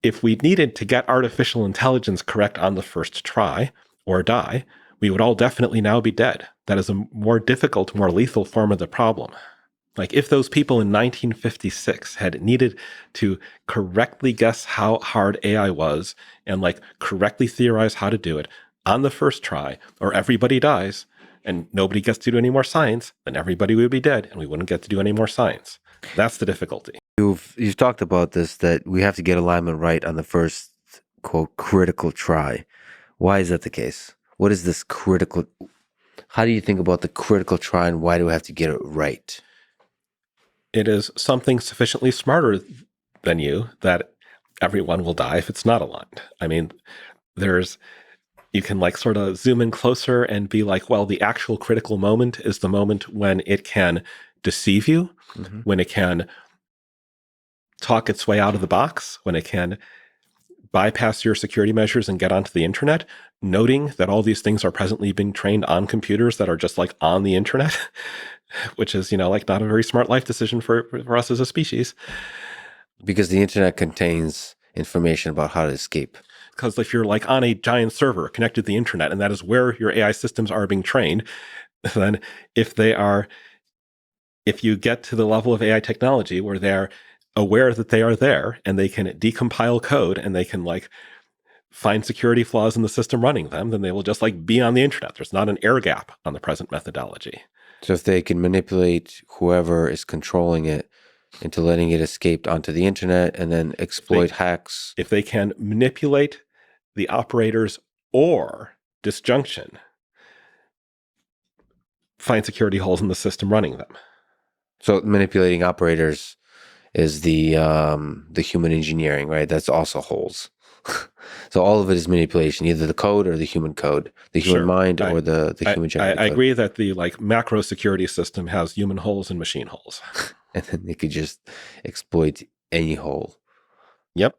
if we needed to get artificial intelligence correct on the first try or die, we would all definitely now be dead. That is a more difficult, more lethal form of the problem. Like if those people in 1956 had needed to correctly guess how hard AI was and like correctly theorize how to do it on the first try, or everybody dies and nobody gets to do any more science, then everybody would be dead and we wouldn't get to do any more science. That's the difficulty. You've talked about this, that we have to get alignment right on the first, quote, critical try. Why is that the case? What is this critical? How do you think about the critical try, and why do we have to get it right? It is something sufficiently smarter than you that everyone will die if it's not aligned. I mean, you can like sort of zoom in closer and be like, well, the actual critical moment is the moment when it can deceive you, when it can talk its way out of the box, when it can bypass your security measures and get onto the internet, noting that all these things are presently being trained on computers that are just like on the internet, which is, like not a very smart life decision for us as a species. Because the internet contains information about how to escape. Because if you're like on a giant server connected to the internet, and that is where your AI systems are being trained, then if you get to the level of AI technology where they're aware that they are there and they can decompile code and they can like find security flaws in the system running them, then they will just like be on the internet. There's not an air gap on the present methodology. So if they can manipulate whoever is controlling it into letting it escape onto the internet and then exploit hacks. If they can manipulate the operators or disjunction, find security holes in the system running them. So manipulating operators is the human engineering, right? That's also holes. So all of it is manipulation, either the code or the human code, the human mind or the human generated code. I agree that the like macro security system has human holes and machine holes. And then they could just exploit any hole. Yep.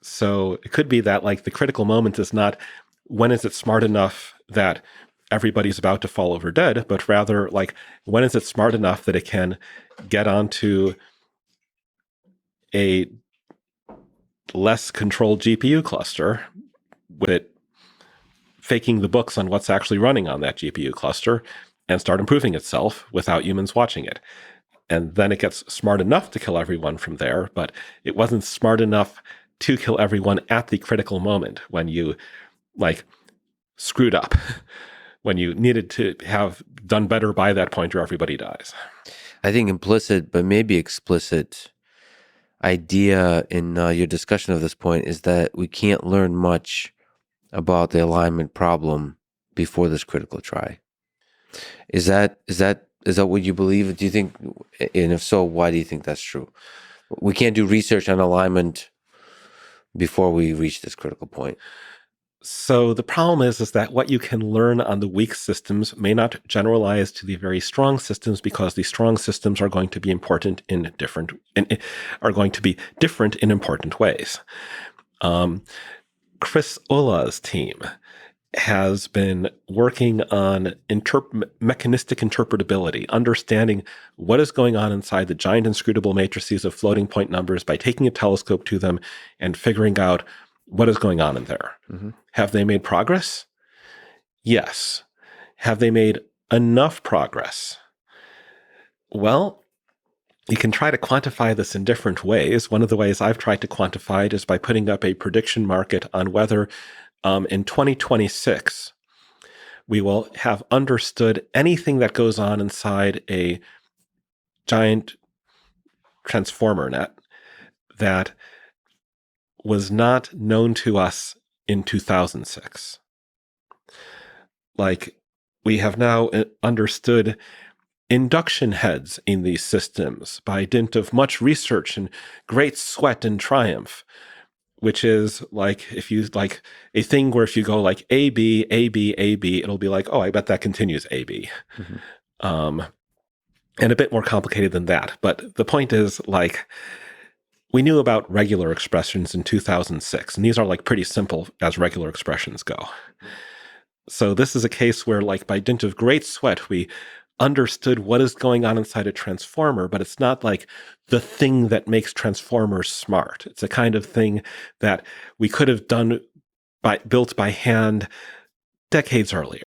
So it could be that like the critical moment is not when is it smart enough that everybody's about to fall over dead, but rather like when is it smart enough that it can get onto a less controlled GPU cluster with it faking the books on what's actually running on that GPU cluster and start improving itself without humans watching it. And then it gets smart enough to kill everyone from there, but it wasn't smart enough to kill everyone at the critical moment when you like screwed up, when you needed to have done better by that point or everybody dies. I think implicit, but maybe explicit idea in your discussion of this point is that we can't learn much about the alignment problem before this critical try. Is that what you believe? Do you think, and if so, why do you think that's true? We can't do research on alignment before we reach this critical point. So the problem is that what you can learn on the weak systems may not generalize to the very strong systems, because the strong systems are going to be different in important ways. Chris Ola's team has been working on mechanistic interpretability, understanding what is going on inside the giant inscrutable matrices of floating point numbers by taking a telescope to them and figuring out what is going on in there. Mm-hmm. Have they made progress? Yes. Have they made enough progress? Well, you can try to quantify this in different ways. One of the ways I've tried to quantify it is by putting up a prediction market on whether in 2026 we will have understood anything that goes on inside a giant transformer net that was not known to us in 2006. Like, we have now understood induction heads in these systems by dint of much research and great sweat and triumph, which is like, if you like a thing where if you go like A, B, A, B, A, B, it'll be like, oh, I bet that continues A, B. Mm-hmm. And a bit more complicated than that. But the point is, like, we knew about regular expressions in 2006, and these are like pretty simple as regular expressions go. So this is a case where, like, by dint of great sweat, we understood what is going on inside a transformer, but it's not like the thing that makes transformers smart. It's a kind of thing that we could have built by hand decades earlier.